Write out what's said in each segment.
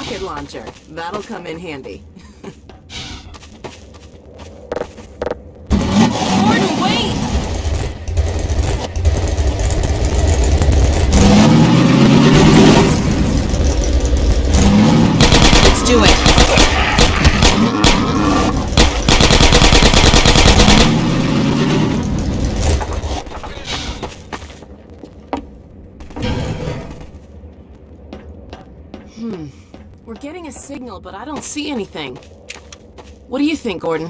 rocket launcher. That'll come in handy. Gordon, wait! Let's do it. We're getting a signal, but I don't see anything. What do you think, Gordon?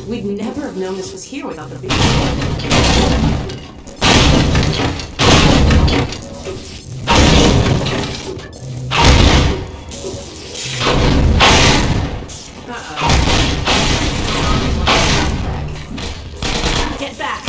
We'd never have known this was here without the video. Get back!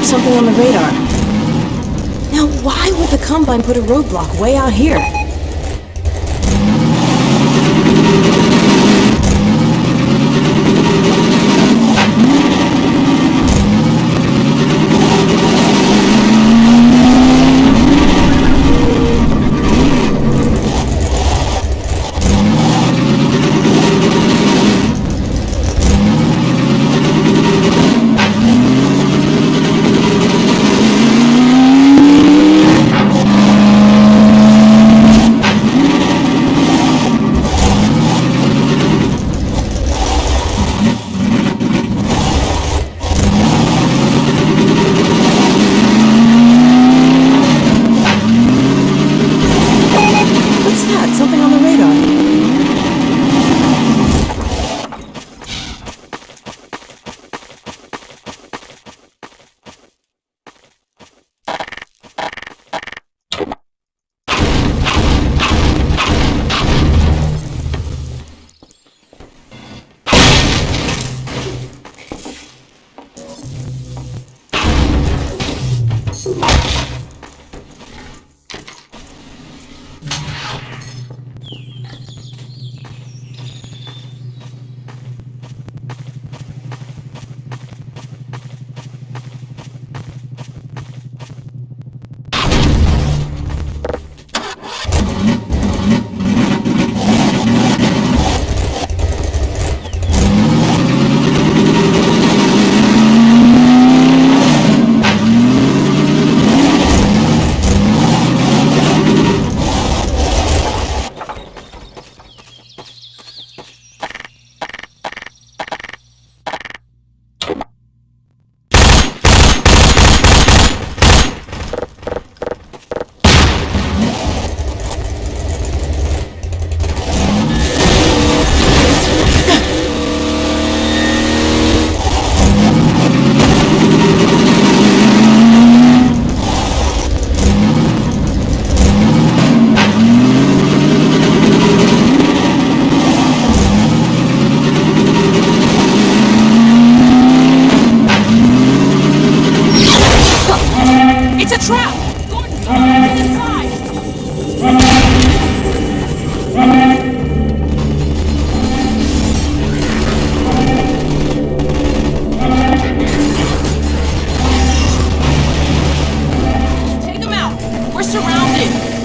Something on the radar. Now, why would the Combine put a roadblock way out here? It's a trap! Gordon, get inside! Take him out! We're surrounded!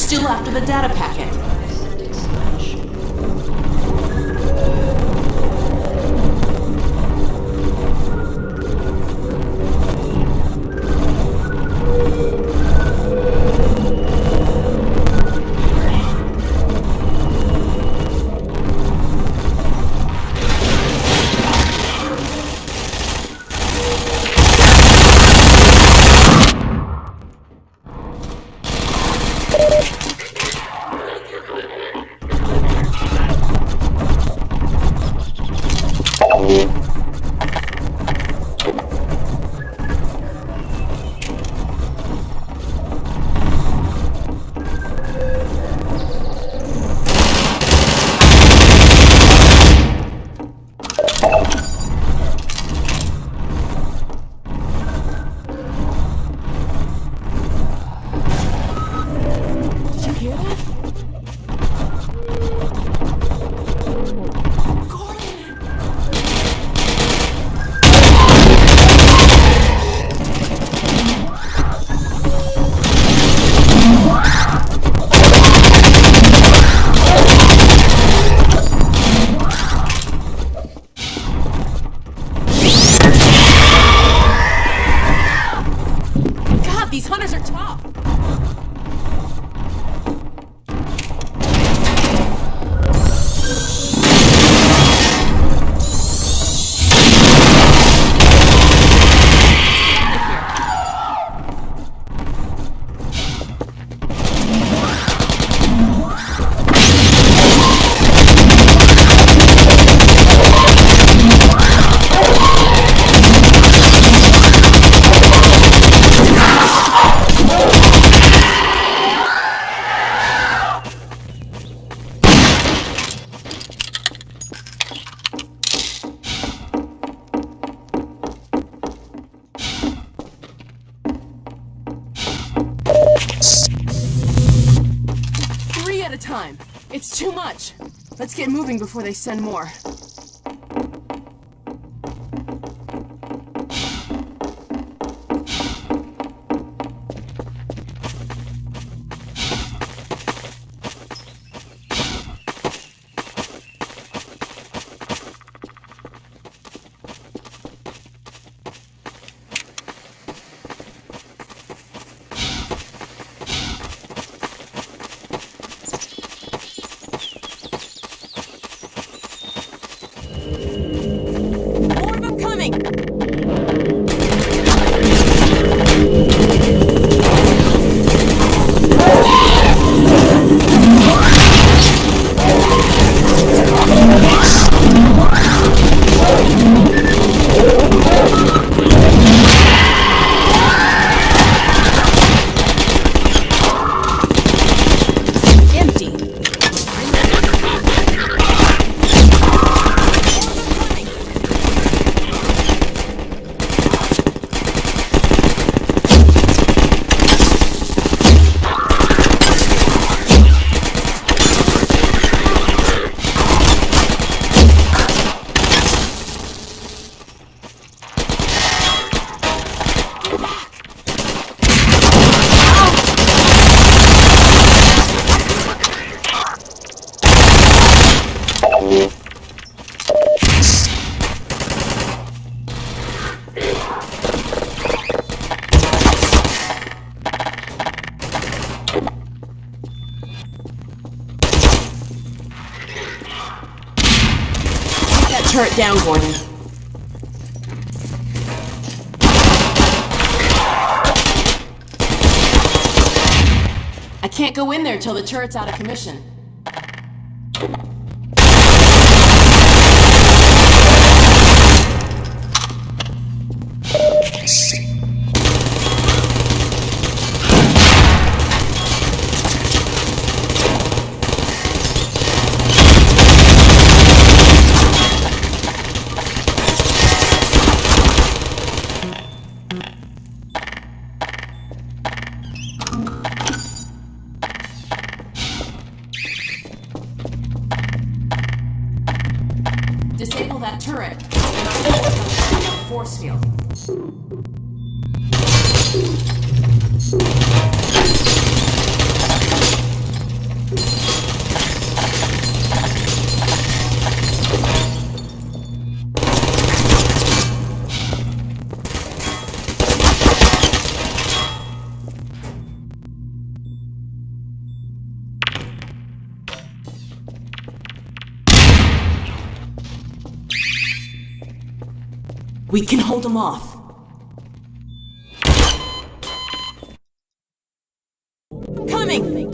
still after the data packet. time. It's too much. Let's get moving before they send more. More of them coming! Empty. Turret down, Gordon. I can't go in there till the turret's out of commission. Disable that turret, and I'll the force field. We can hold them off. Coming!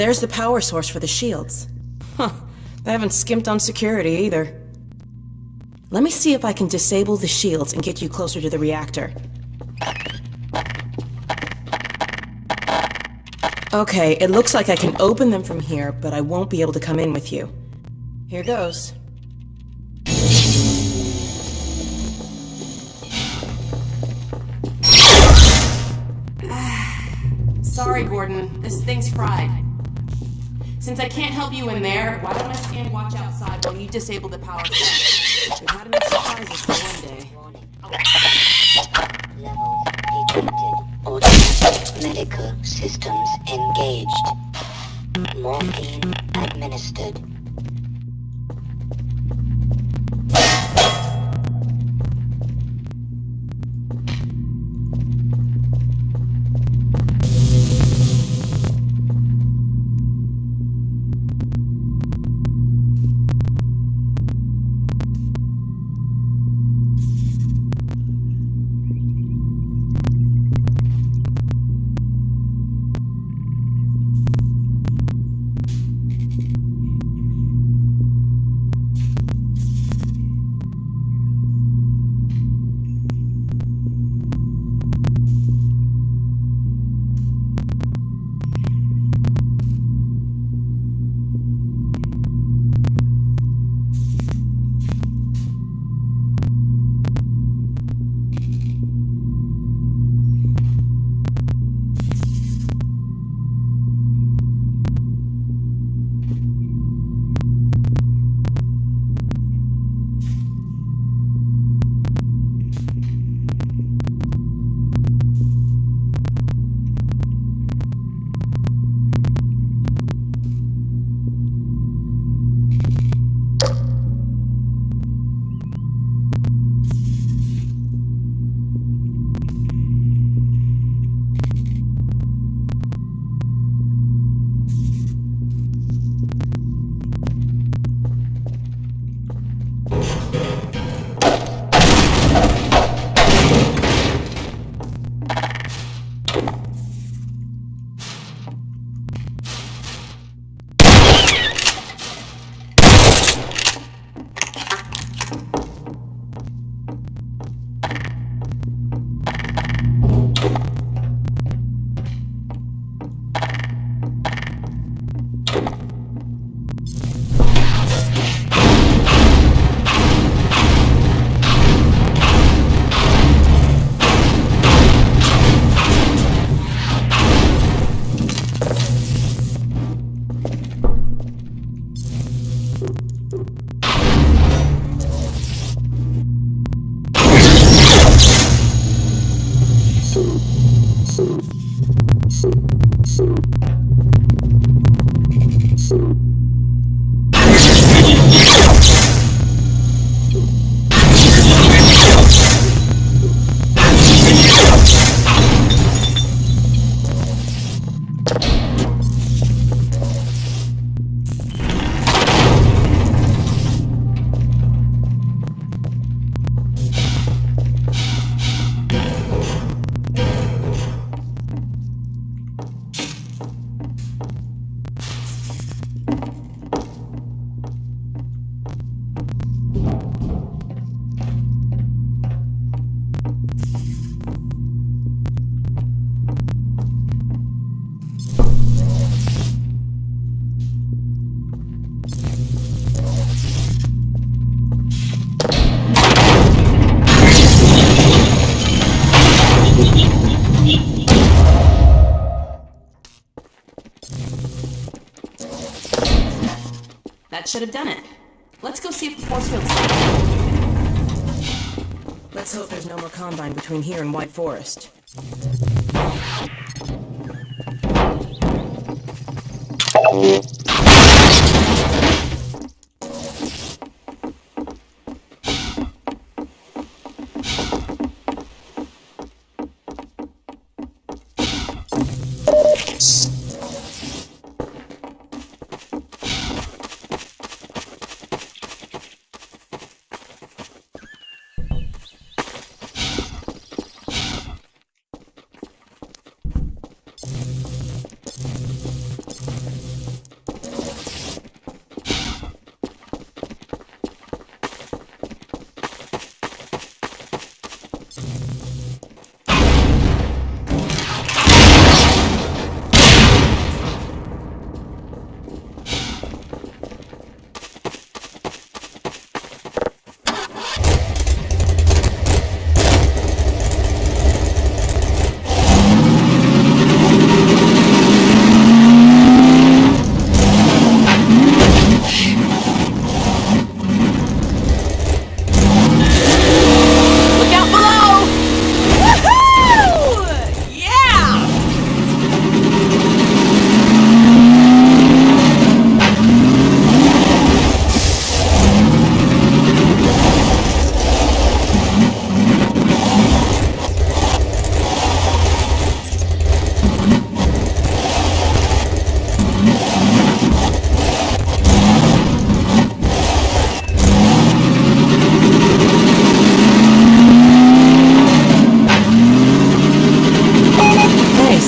There's the power source for the shields. Huh, they haven't skimped on security either. Let me see if I can disable the shields and get you closer to the reactor. Okay, it looks like I can open them from here, but I won't be able to come in with you. Here goes. Sorry, Gordon. This thing's fried. Since I can't help you in there, why don't I stand watch outside while you disable the power supply? We've had enough surprises for one day. Levels detected. Automatic medical systems engaged. Morphine administered. That should have done it. Let's go see if the force field's Let's hope there's no more Combine between here and White Forest.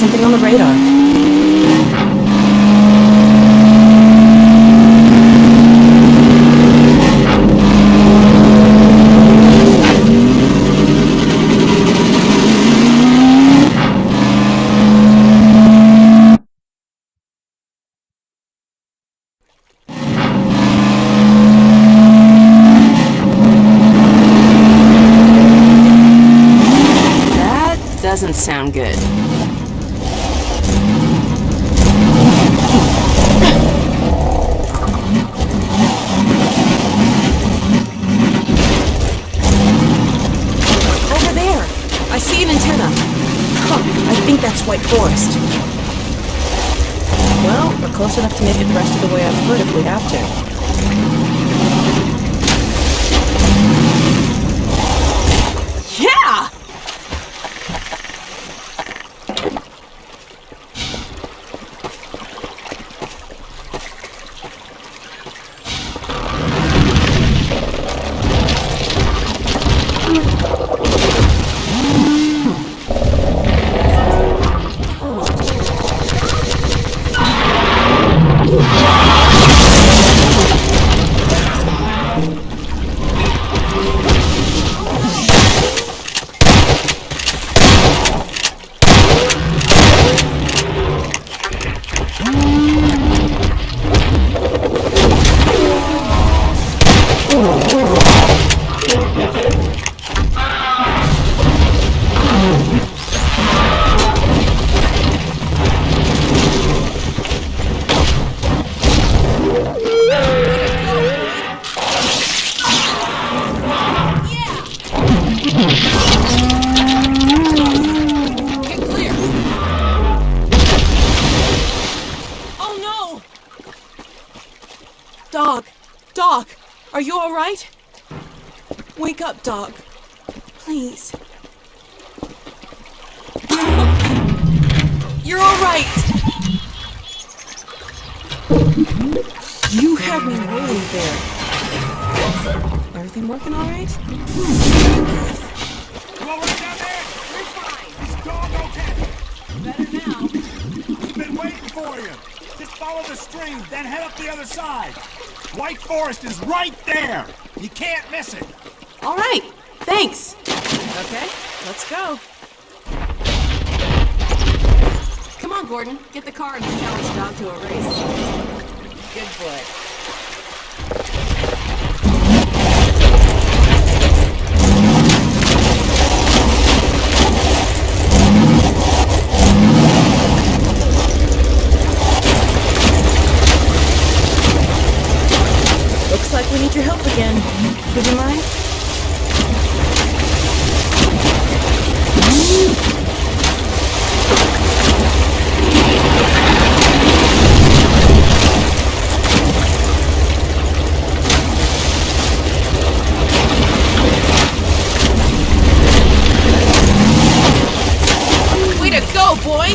something on the radar. Doesn't sound good. Over there! I see an antenna. Huh, I think that's White Forest. Well, we're close enough to make it the rest of the way on foot if we have to. Yeah! Dog, are you all right? Wake up, Dog. Please. You're all right. You had me worried there. Everything working all right? You all right down there? We're fine. Is Dog okay? Better now. We've been waiting for you. Just follow the stream, then head up the other side. White Forest is right there. You can't miss it. All right. Thanks. Okay, let's go. Come on, Gordon. Get the car and challenge Dog to a race. Good boy. Looks like we need your help again. Would you mind? Way to go, boy!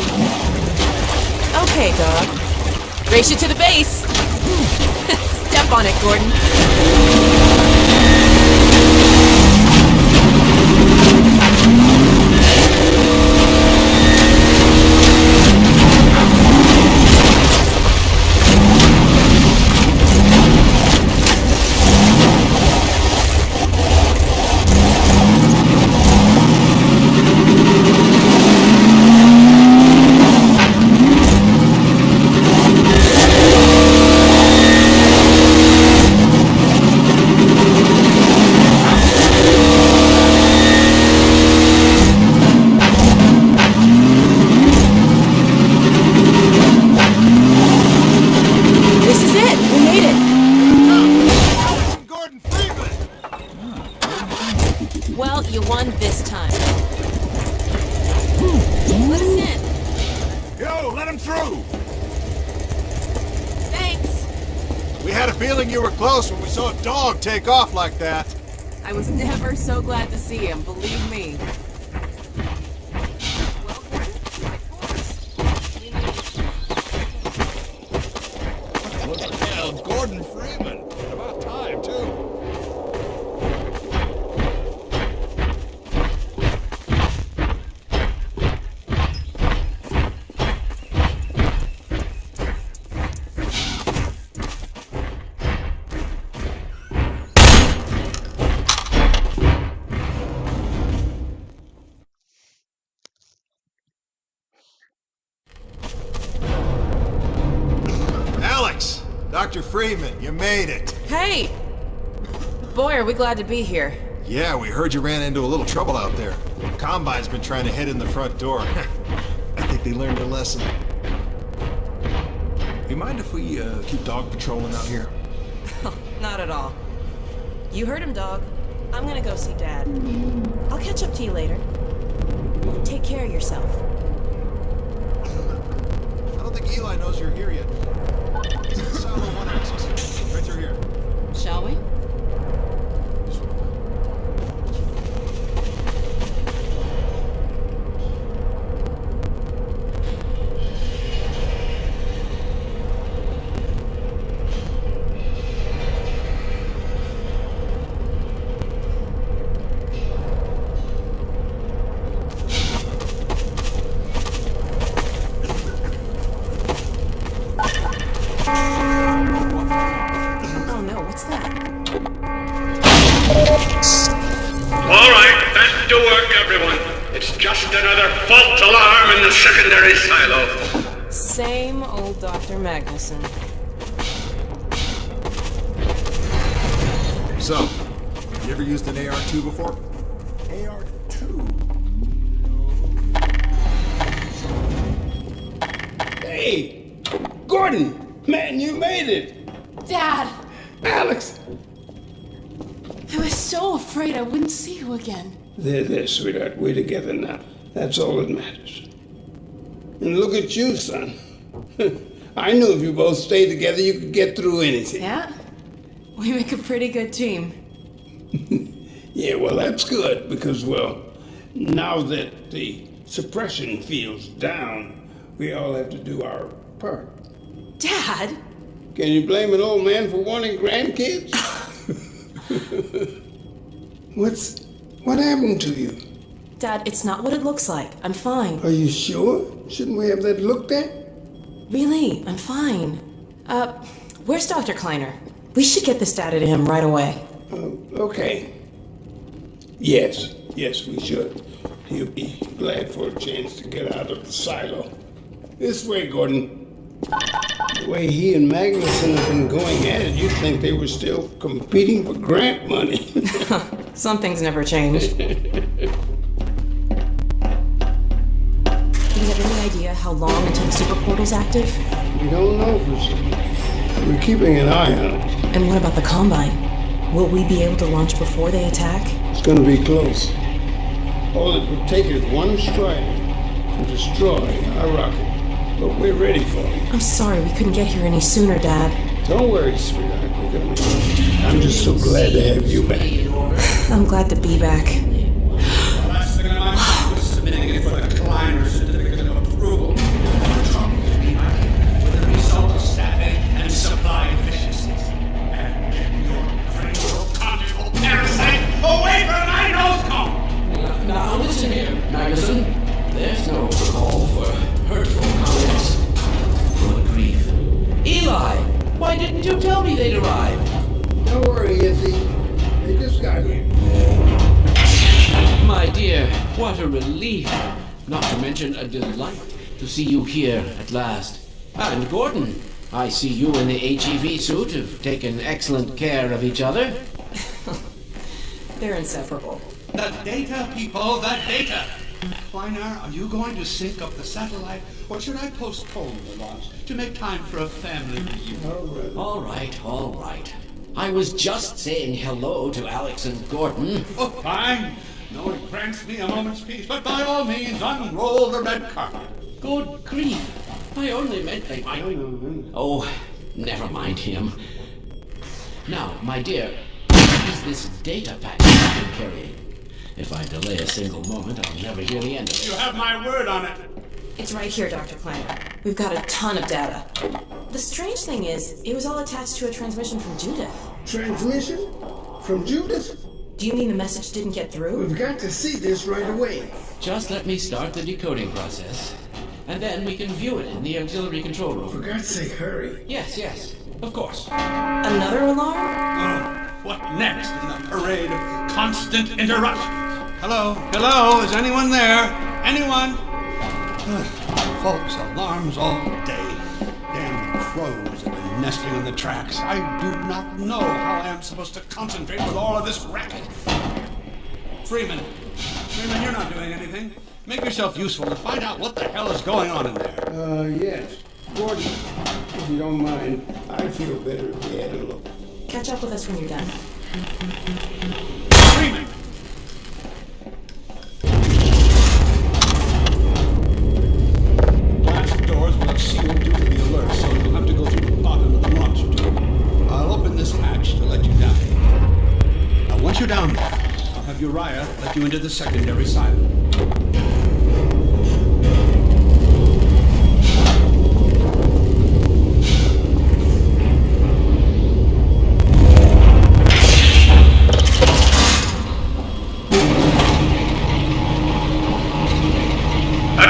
Okay, Dog. Race you to the base! Step on it, Gordon. Well, you won this time. Let us in. Yo, let him through. Thanks. We had a feeling you were close when we saw a dog take off like that. I was never so glad to see him, believe me. What the hell, Gordon Freeman? About time, too. Dr. Freeman, you made it. Hey! Boy, are we glad to be here. Yeah, we heard you ran into a little trouble out there. Combine's been trying to head in the front door. I think they learned their lesson. You mind if we keep dog patrolling out here? Not at all. You heard him, dog. I'm gonna go see Dad. I'll catch up to you later. Take care of yourself. I don't think Eli knows you're here yet. It's in silo 1 access. Right through here. Shall we? Oh no, what's that? All right, back to work, everyone. It's just another fault alarm in the secondary silo. Same old Dr. Magnuson. So, you ever used an AR-2 before? AR-2? Hey, Gordon! Man, you made it! Dad! Alex! I was so afraid I wouldn't see you again. There, sweetheart. We're together now. That's all that matters. And look at you, son. I knew if you both stayed together, you could get through anything. Yeah? We make a pretty good team. Yeah, well, that's good, because, well, now that the suppression field's down, we all have to do our part. Dad? Can you blame an old man for wanting grandkids? What happened to you? Dad, it's not what it looks like. I'm fine. Are you sure? Shouldn't we have that looked at? Really, I'm fine. Where's Dr. Kleiner? We should get this data to him right away. Okay. Yes, we should. He'll be glad for a chance to get out of the silo. This way, Gordon. The way he and Magnuson have been going at it, you'd think they were still competing for grant money. Some things never change. Do you have any idea how long until the super portal's active? We don't know for sure. We're keeping an eye on it. And what about the Combine? Will we be able to launch before they attack? It's gonna be close. All it would take is one strider to destroy our rocket. But we're ready for it. I'm sorry we couldn't get here any sooner, Dad. Don't worry, sweetheart. We're gonna make it. I'm just so glad to have you back. I'm glad to be back. Last thing on my mind was submitting it for the Kleiner certificate of approval. The trouble with the result of staffing and supply efficiencies. And your cranial conjugal parasite away from my nose cone! Now listen here, Magnuson. There's no call for hurtful comments. Good grief. Eli, why didn't you tell me they'd arrived? Don't worry, Izzy. They just got here. My dear, what a relief. Not to mention a delight to see you here at last. And Gordon, I see you in the HEV suit have taken excellent care of each other. They're inseparable. The data, people, the data! Kleiner, are you going to sync up the satellite, or should I postpone the launch to make time for a family reunion? All right. I was just saying hello to Alex and Gordon. Oh, fine. No one grants me a moment's peace, but by all means, unroll the red carpet. Good grief. I only meant they might... Oh, never mind him. Now, my dear, what is this data packet you're carrying? If I delay a single moment, I'll never hear the end of You it. have my word on it. It's right here, Dr. Kleiner. We've got a ton of data. The strange thing is, it was all attached to a transmission from Judith. Transmission? From Judith? Do you mean the message didn't get through? We've got to see this right away. Just let me start the decoding process, and then we can view it in the auxiliary control For room. God's sake, hurry. Yes, of course. Another alarm? Oh, what next in the parade of constant interruptions? Hello, is anyone there? Anyone? False alarms all day. Damn crows have been nesting in the tracks. I do not know how I am supposed to concentrate with all of this racket. Freeman, you're not doing anything. Make yourself useful and find out what the hell is going on in there. Yes. Gordon, if you don't mind, I'd feel better if we had a look. Catch up with us when you're done. Freeman! Glass doors will have sealed due to the alert, so you'll have to go through the bottom of the launch tube. I'll open this hatch to let you down. Now, once you're down there, I'll have Uriah let you into the secondary silo.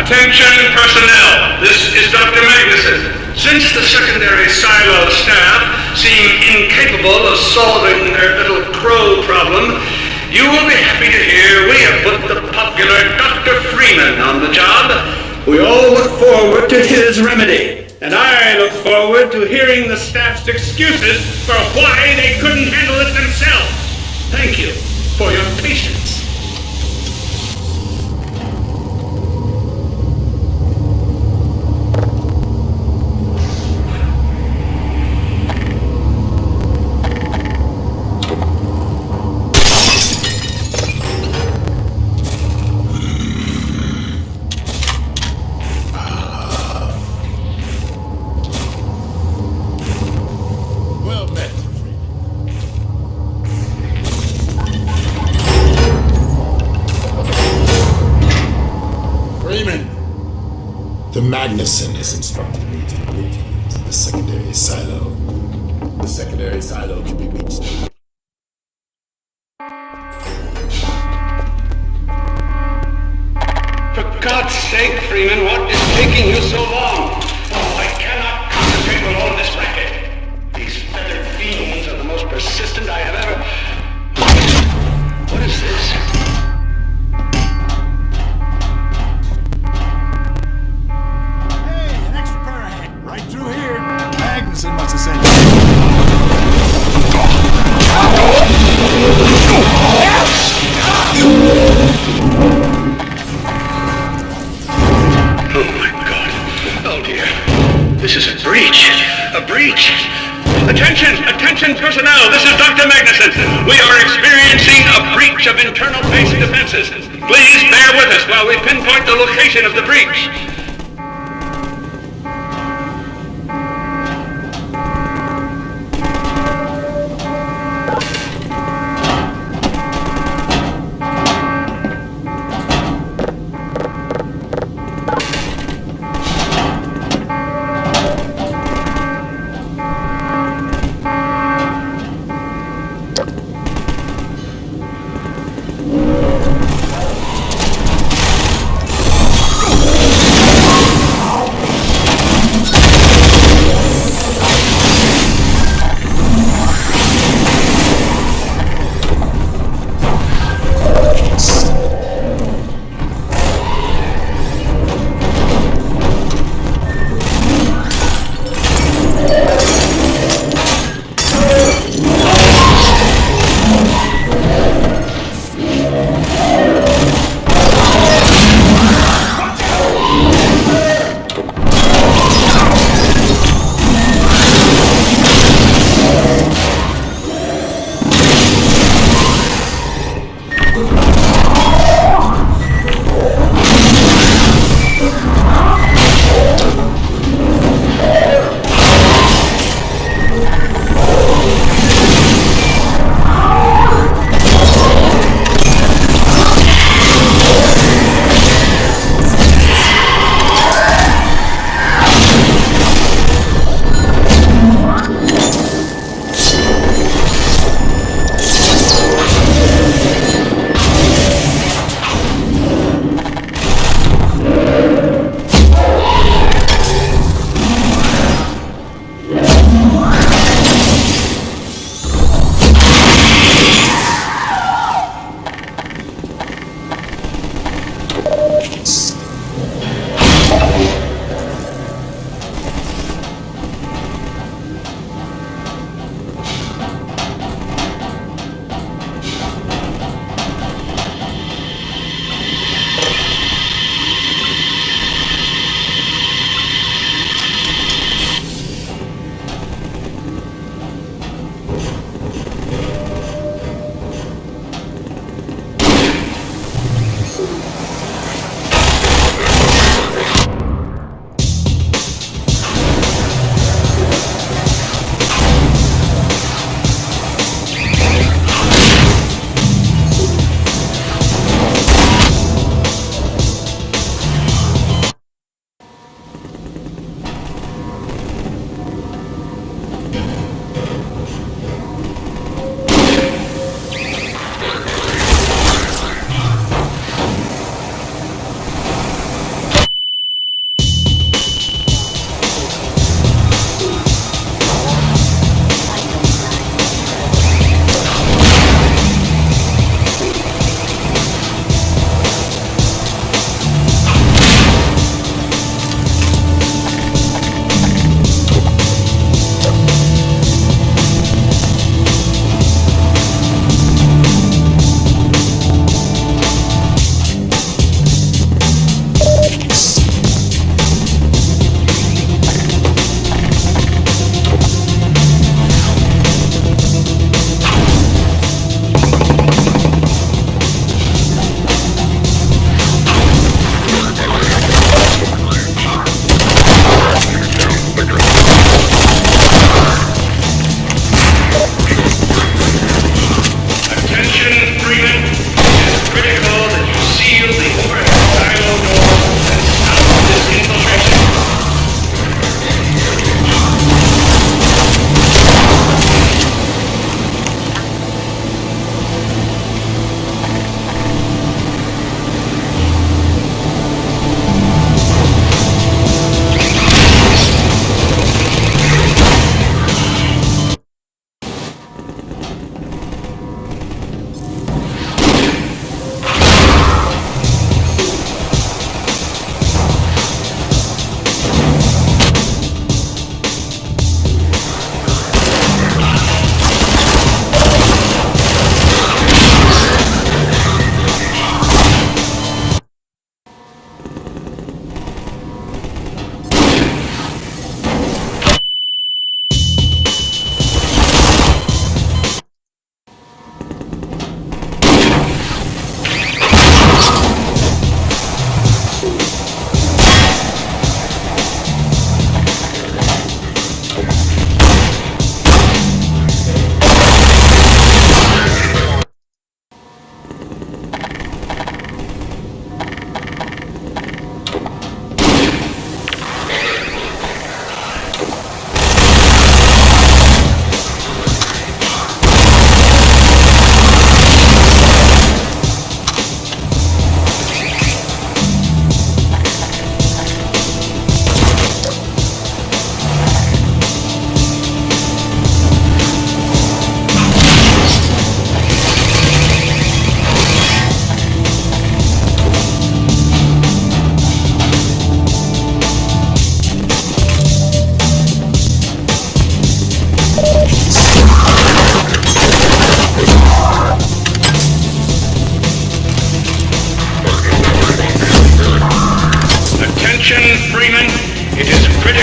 Attention personnel, this is Dr. Magnuson. Since the secondary silo staff seem incapable of solving their little crow problem, you will be happy to hear we have put the popular Dr. Freeman on the job. We all look forward to his remedy, and I look forward to hearing the staff's excuses for why they couldn't handle it themselves. Thank you for your patience. The Magnuson has instructed me to bring you to the secondary silo. The secondary silo can be reached. For God's sake, Freeman, what is taking you so long? Oh, I cannot concentrate with all this racket. These feathered fiends are the most persistent I have ever... What is this? Magnuson must have sent Oh my God. Oh dear. This is a breach. A breach. Attention personnel. This is Dr. Magnuson. We are experiencing a breach of internal base defenses. Please bear with us while we pinpoint the location of the breach.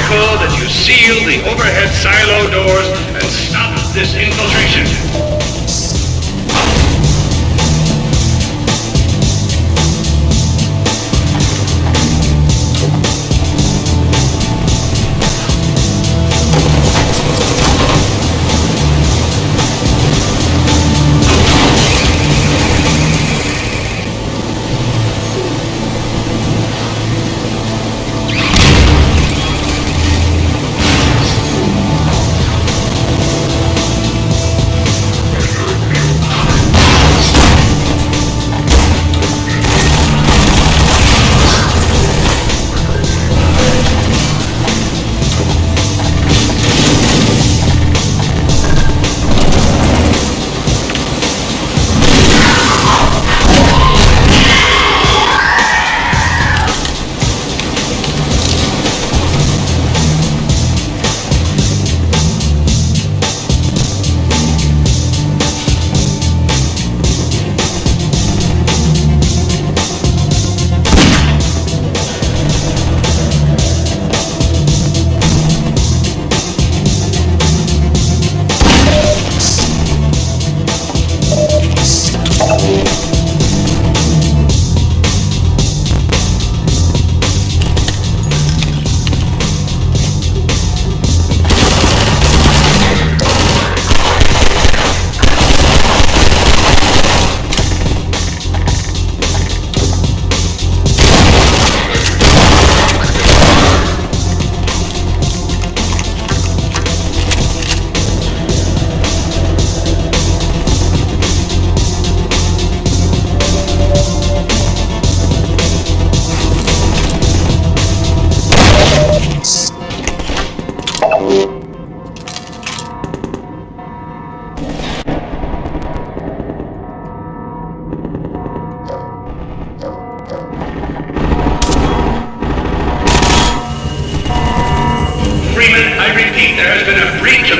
critical that you seal the overhead silo doors and stop this infiltration.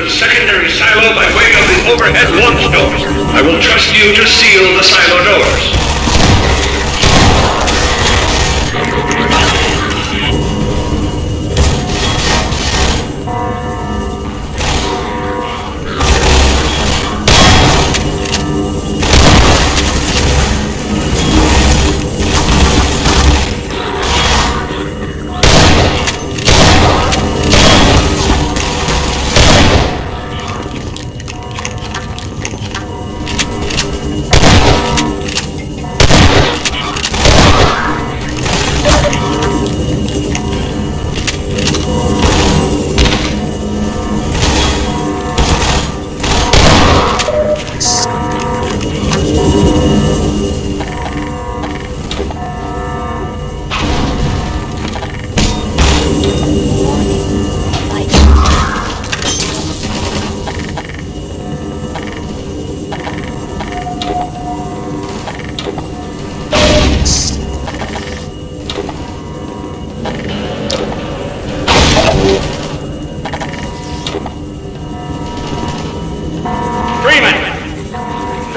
Secondary silo by way of the overhead launch doors. I will trust you to seal the silo doors.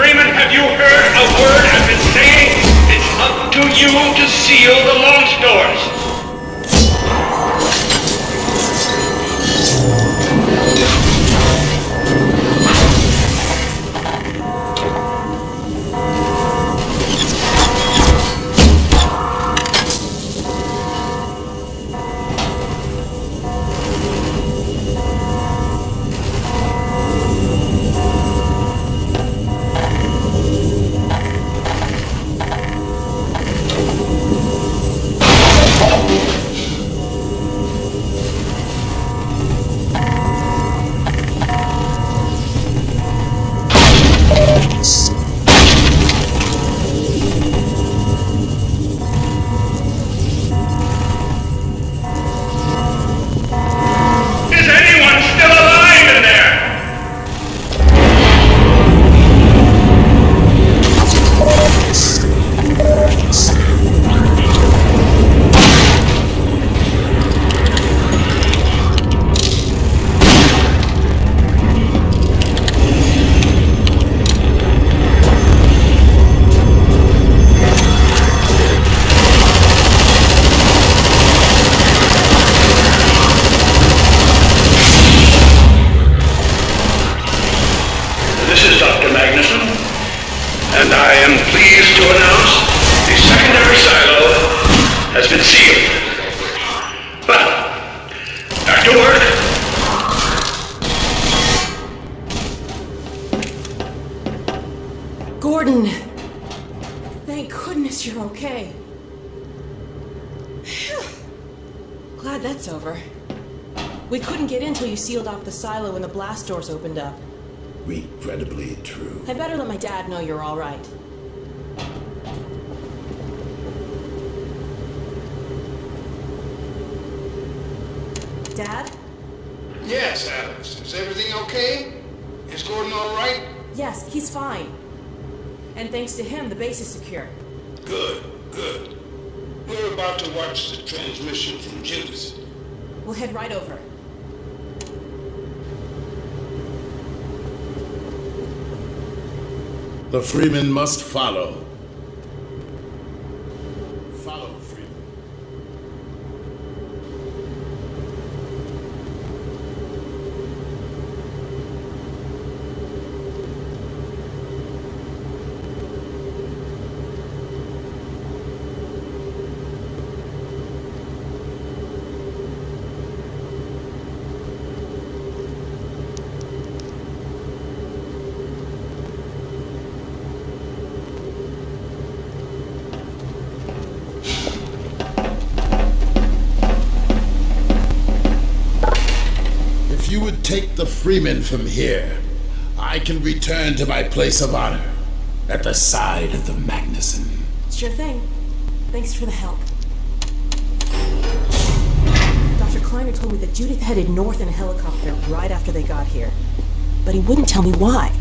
Freeman, have you heard a word I've been saying? It's up to you to seal the launch doors. Glad that's over. We couldn't get in till you sealed off the silo when the blast doors opened up. Regrettably true. I better let my dad know you're all right. Dad? Yes, Alice. Is everything okay? Is Gordon all right? Yes, he's fine. And thanks to him, the base is secure. Good, good. We're about to watch the transmission from Judith. We'll head right over. The Freeman must follow. Follow, Freeman. If you would take the Freeman from here, I can return to my place of honor at the side of the Magnuson. Sure thing. Thanks for the help. Dr. Kleiner told me that Judith headed north in a helicopter right after they got here. But he wouldn't tell me why.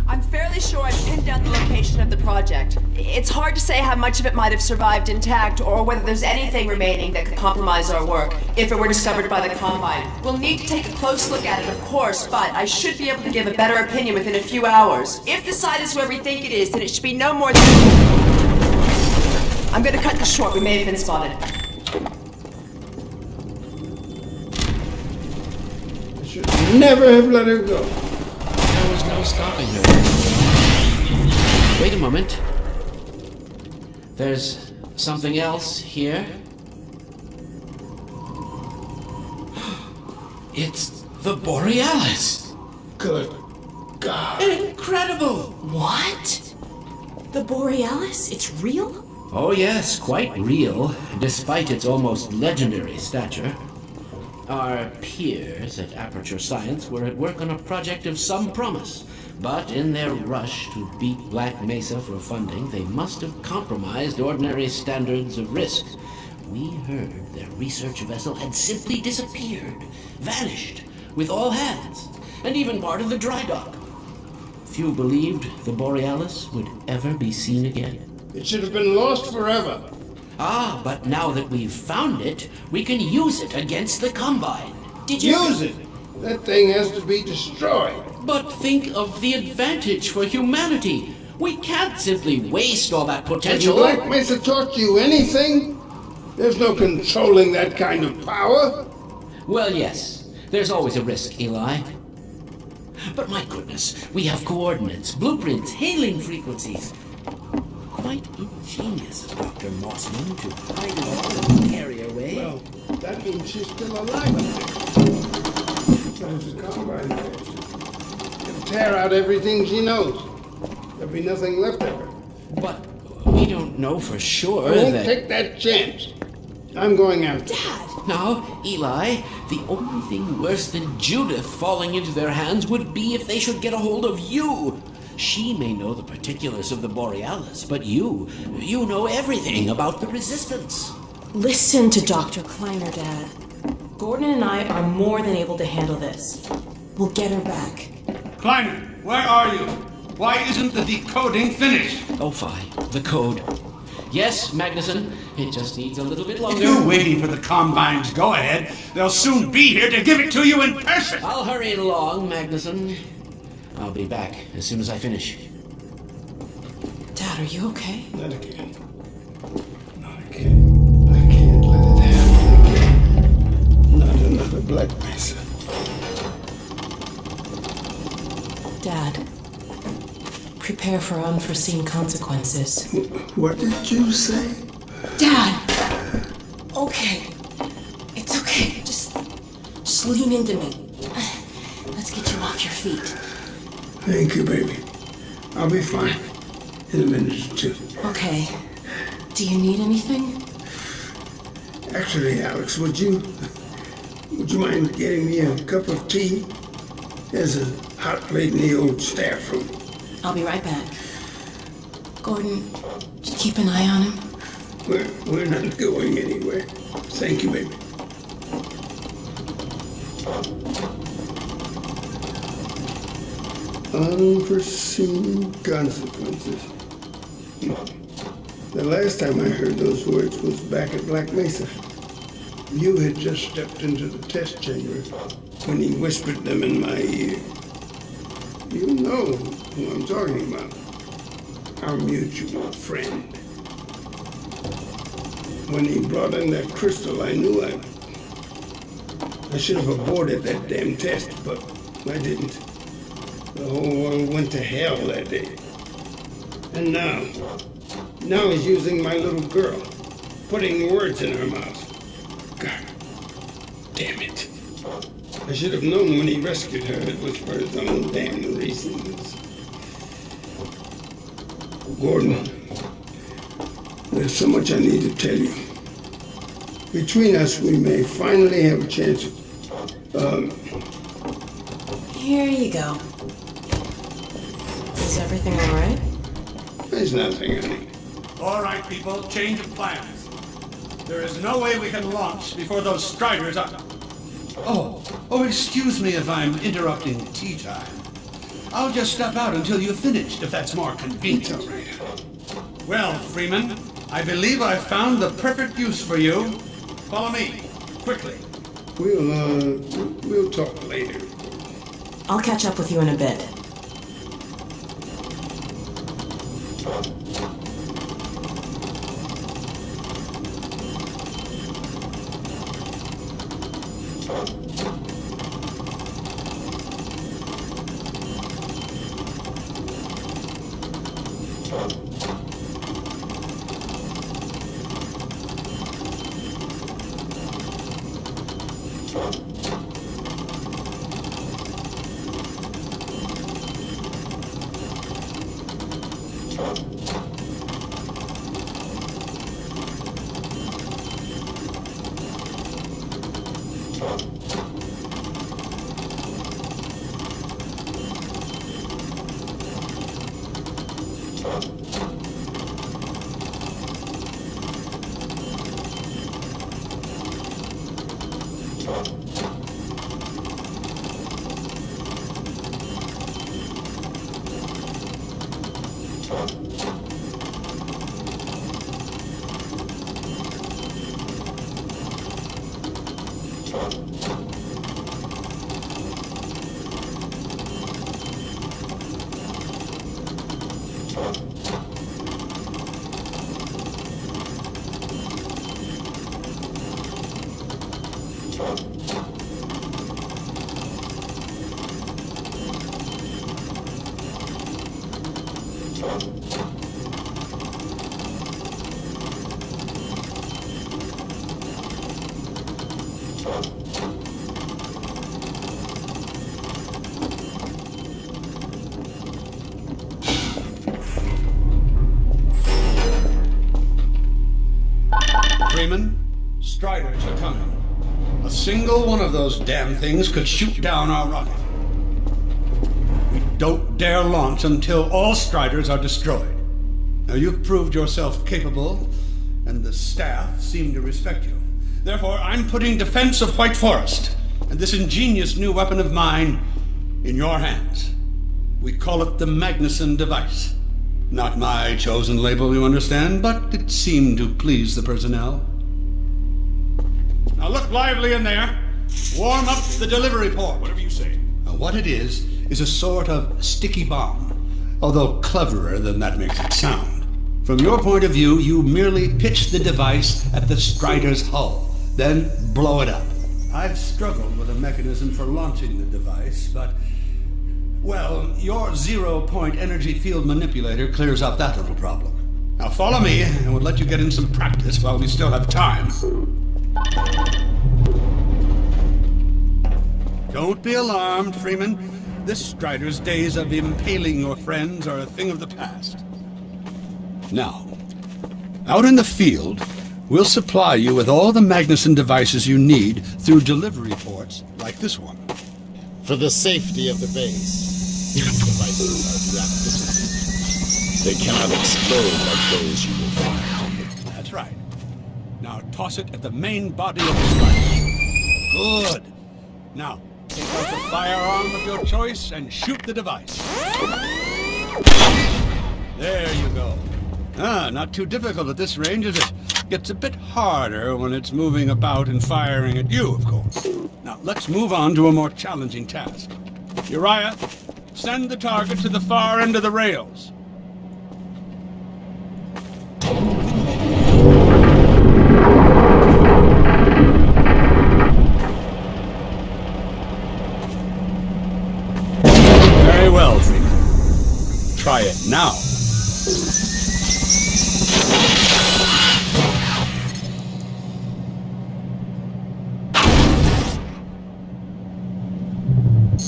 I'm fairly sure I've pinned down the location of the project. It's hard to say how much of it might have survived intact or whether there's anything remaining that could compromise our work if it were discovered by the Combine. We'll need to take a close look at it, of course, but I should be able to give a better opinion within a few hours. If the site is where we think it is, then it should be no more than... I'm gonna cut this short. We may have been spotted. I should never have let her go. There was no stopping her. Wait a moment. There's something else here. It's the Borealis. Good God. Incredible! What? The Borealis? It's real? Oh yes, quite real, despite its almost legendary stature. Our peers at Aperture Science were at work on a project of some promise, but in their rush to beat Black Mesa for funding, they must have compromised ordinary standards of risk. We heard their research vessel had simply disappeared, vanished, with all hands, and even part of the dry dock. Few believed the Borealis would ever be seen again. It should have been lost forever. Ah, but now that we've found it, we can use it against the Combine. Did you... Use it! That thing has to be destroyed. But think of the advantage for humanity. We can't simply waste all that Has potential. Black Mesa taught you anything? There's no controlling that kind of power. Well, yes. There's always a risk, Eli. But my goodness, we have coordinates, blueprints, hailing frequencies. Quite ingenious, Dr. Mossman, to hide it all in the carrier-way. Well, that means she's still alive up there. So if the Combine it'll tear out everything she knows. There'll be nothing left of her. But we don't know for sure I won't that... take that chance. I'm going after her. Dad! Now, Eli, the only thing worse than Judith falling into their hands would be if they should get a hold of you. She may know the particulars of the Borealis, but you know everything about the Resistance. Listen to Dr. Kleiner, Dad. Gordon and I are more than able to handle this. We'll get her back. Kleiner, where are you? Why isn't the decoding finished? Oh, fine. The code. Yes, Magnuson. It just needs a little bit If longer. you're waiting for the Combine's go-ahead, they'll soon be here to give it to you in person. I'll hurry it along, Magnuson. I'll be back as soon as I finish. Dad, are you okay? Not again. Not again. I can't let it happen again. Not another Black Mesa. Dad, prepare for unforeseen consequences. What did you say? Dad! Okay. It's okay. Just lean into me. Let's get you off your feet. Thank you, baby. I'll be fine in a minute or two. Okay. Do you need anything? Actually, Alex, would you mind getting me a cup of tea? There's a hot plate in the old staff room. I'll be right back. Gordon, just keep an eye on him. We're not going anywhere. Thank you, baby. Unforeseen consequences. The last time I heard those words was back at Black Mesa. You had just stepped into the test chamber when he whispered them in my ear. You know who I'm talking about. Our mutual friend. When he brought in that crystal, I knew I should have aborted that damn test, but I didn't. The whole world went to hell that day. And now he's using my little girl, putting words in her mouth. God damn it. I should have known when he rescued her it was for his own damn reasons. Gordon, there's so much I need to tell you. Between us, we may finally have a chance. Here you go. Is everything all right? There's nothing, honey. All right, people, change of plans. There is no way we can launch before those Striders are... Oh, excuse me if I'm interrupting tea time. I'll just step out until you've finished, if that's more convenient. It's all right. Well, Freeman, I believe I've found the perfect use for you. Follow me, quickly. We'll talk later. I'll catch up with you in a bit. Freeman, Striders are coming. A single one of those damn things could shoot down our rocket. We don't dare launch until all Striders are destroyed. Now, you've proved yourself capable, and the staff seem to respect you. Therefore, I'm putting defense of White Forest and this ingenious new weapon of mine in your hands. We call it the Magnuson device. Not my chosen label, you understand, but it seemed to please the personnel. Now look lively in there. Warm up the delivery port. Whatever you say. Now, what it is a sort of sticky bomb, although cleverer than that makes it sound. From your point of view, you merely pitch the device at the Strider's hull, then blow it up. I've struggled with a mechanism for launching the device, but... well, your zero-point energy field manipulator clears up that little problem. Now follow me, and we'll let you get in some practice while we still have time. Don't be alarmed, Freeman. This Strider's days of impaling your friends are a thing of the past. Now, out in the field, we'll supply you with all the Magnuson devices you need through delivery ports like this one. For the safety of the base, these devices are reactive. They cannot explode like those you will find. That's right. Now toss it at the main body of the Strider. Good. Now, take out the firearm of your choice and shoot the device. There you go. Not too difficult at this range, is it? Gets a bit harder when it's moving about and firing at you, of course. Now, let's move on to a more challenging task. Uriah, send the target to the far end of the rails. Very well, Freeman. Try it now.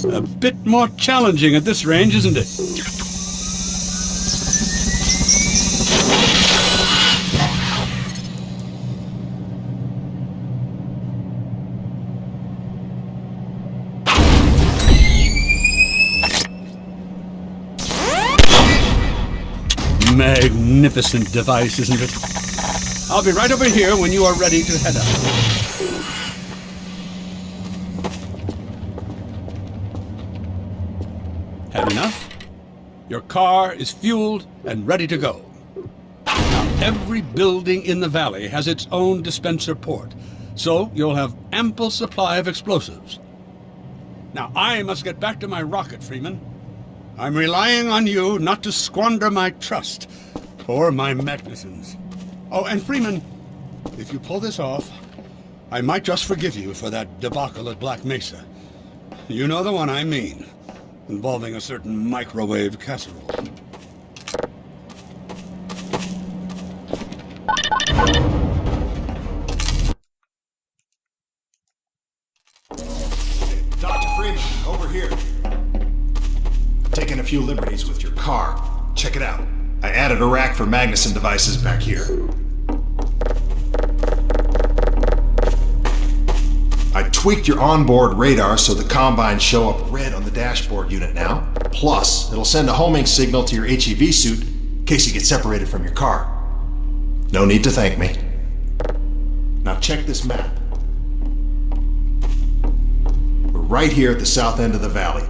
A bit more challenging at this range, isn't it? Magnificent device, isn't it? I'll be right over here when you are ready to head out. Had enough? Your car is fueled and ready to go. Now, every building in the valley has its own dispenser port, so you'll have ample supply of explosives. Now, I must get back to my rocket, Freeman. I'm relying on you not to squander my trust or my Magnusons. Oh, and Freeman, if you pull this off, I might just forgive you for that debacle at Black Mesa. You know the one I mean, involving a certain microwave casserole. Dr. Freeman, over here. I've taken a few liberties with your car. Check it out. I added a rack for Magnuson devices back here. I tweaked your onboard radar so the combines show up red on the dashboard unit now. Plus, it'll send a homing signal to your HEV suit in case you get separated from your car. No need to thank me. Now check this map. We're right here at the south end of the valley.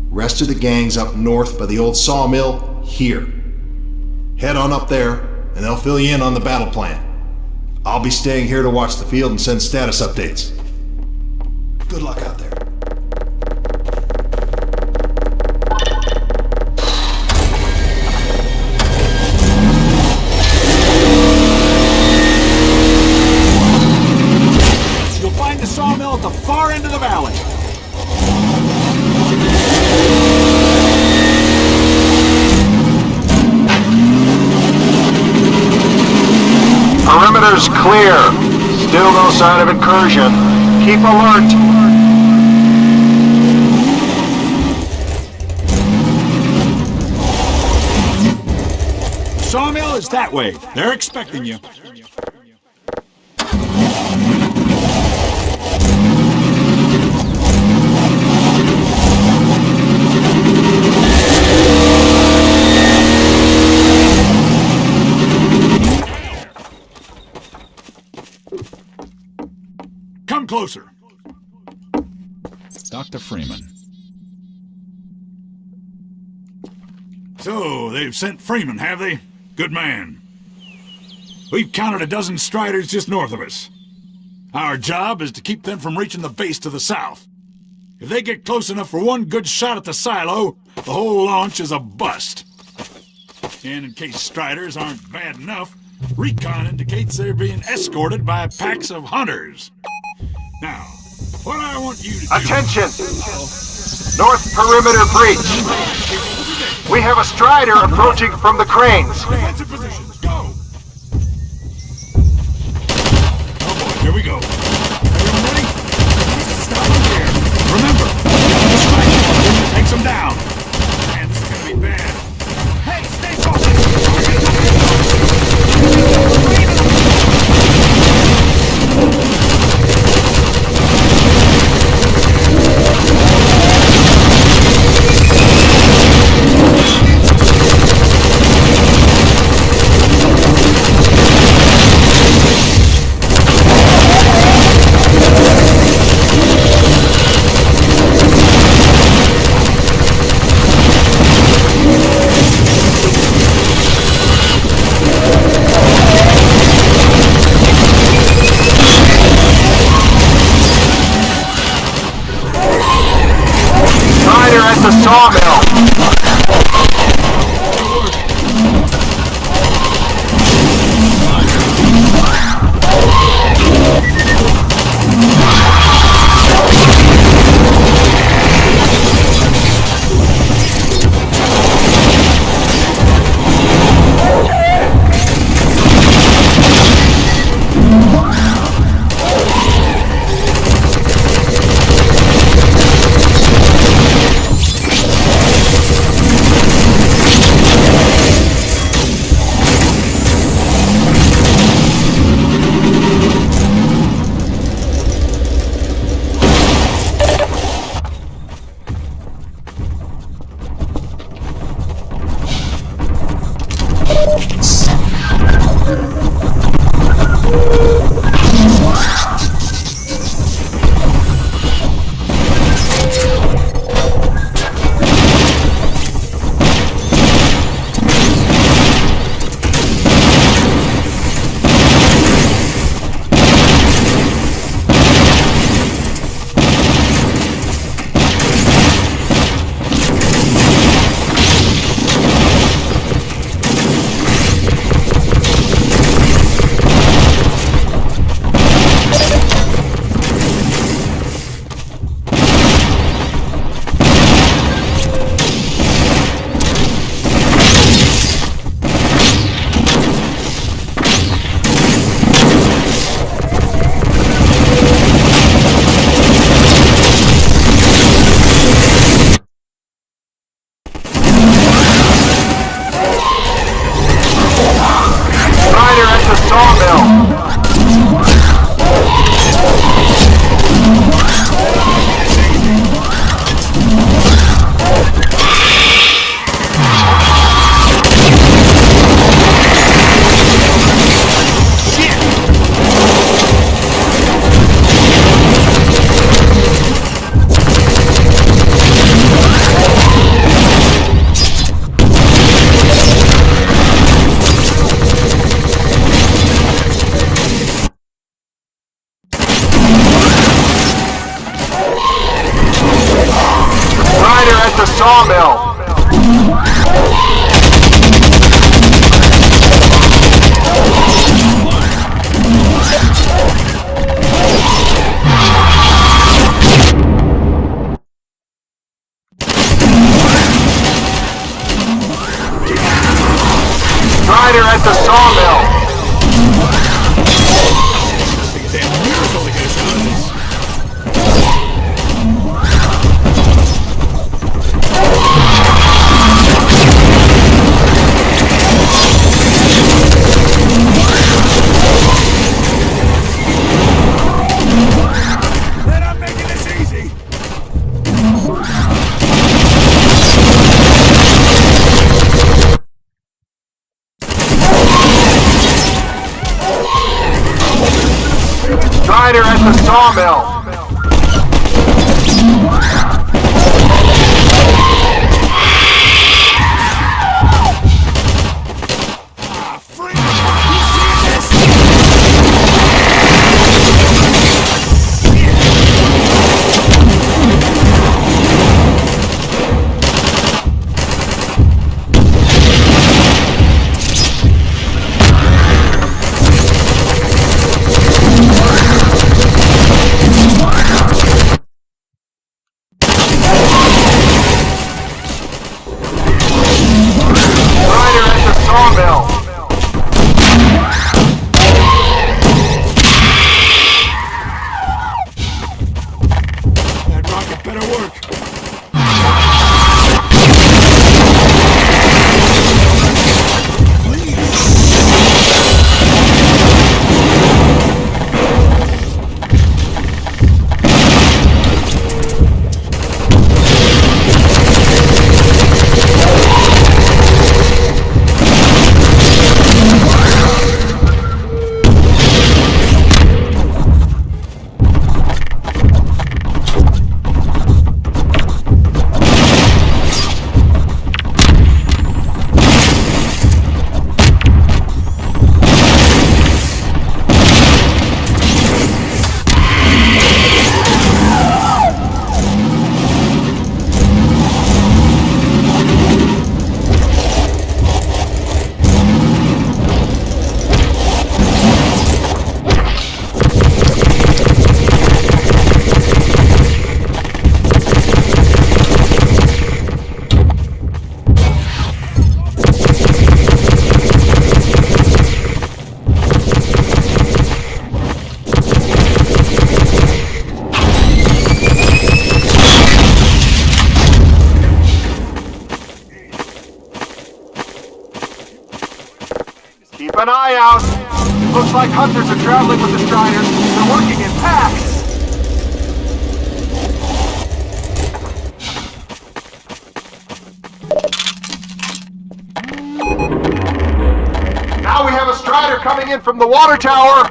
Rest of the gang's up north by the old sawmill here. Head on up there, and they'll fill you in on the battle plan. I'll be staying here to watch the field and send status updates. Good luck out there. You'll find the sawmill at the far end of the valley. Perimeter's clear. Still no sign of incursion. Keep alert. Sawmill is that way. They're expecting you. Come closer. Dr. Freeman. So, they've sent Freeman, have they? Good man. We've counted a dozen Striders just north of us. Our job is to keep them from reaching the base to the south. If they get close enough for one good shot at the silo, the whole launch is a bust. And in case Striders aren't bad enough, recon indicates they're being escorted by packs of hunters. Now, what I want you to do... Attention! North perimeter breach. We have a Strider approaching from the cranes. Defensive positions, go! Oh boy, here we go. Everyone ready? Stop here. Remember, the Strider takes Rider at the sawmill. Keep an eye out. It looks like hunters are traveling with the Striders. They're working in packs. Now we have a Strider coming in from the water tower.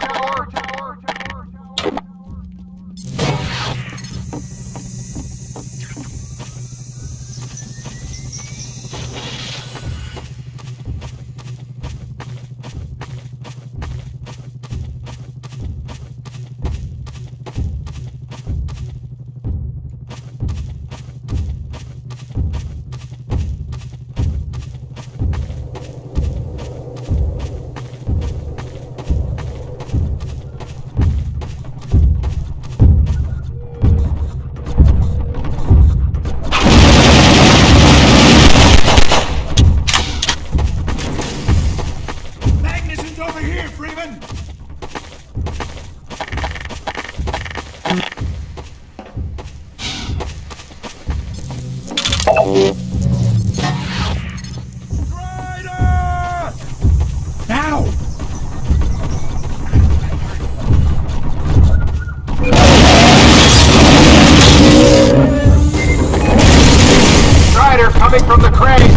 Coming from the crane.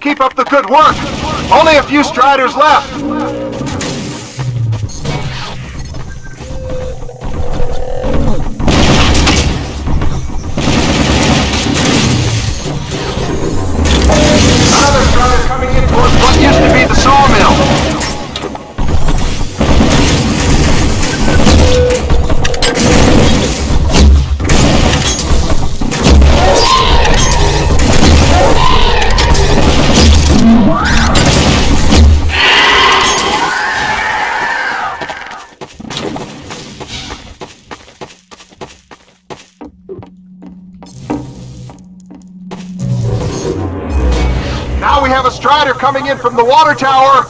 Keep up the good work! Only a few Striders left! Another Strider coming in towards what used to be the sawmill! Now we have a Strider coming in from the water tower.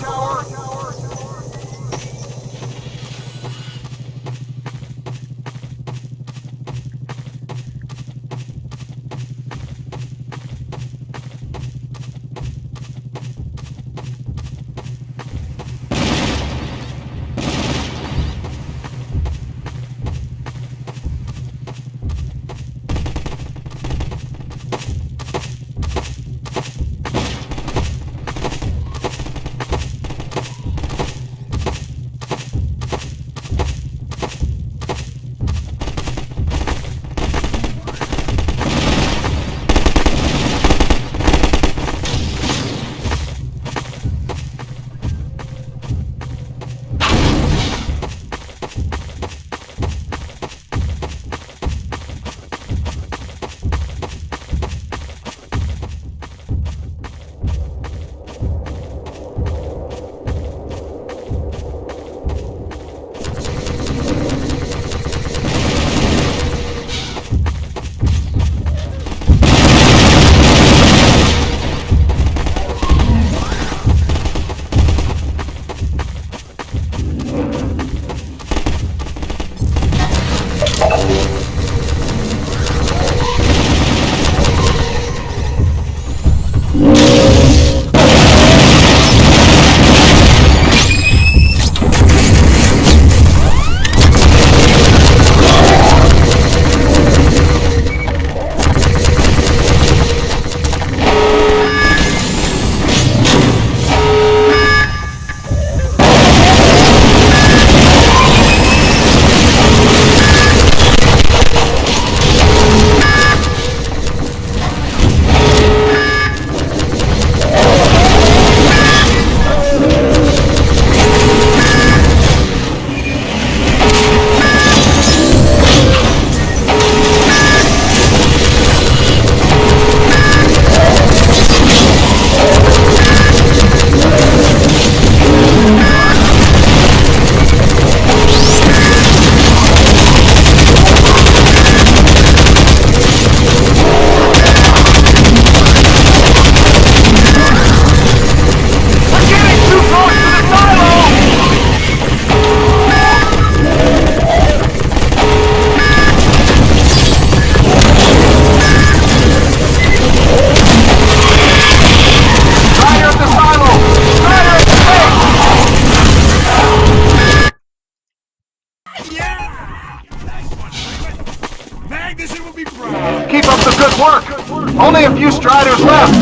Keep up the good work. Only a few Striders left.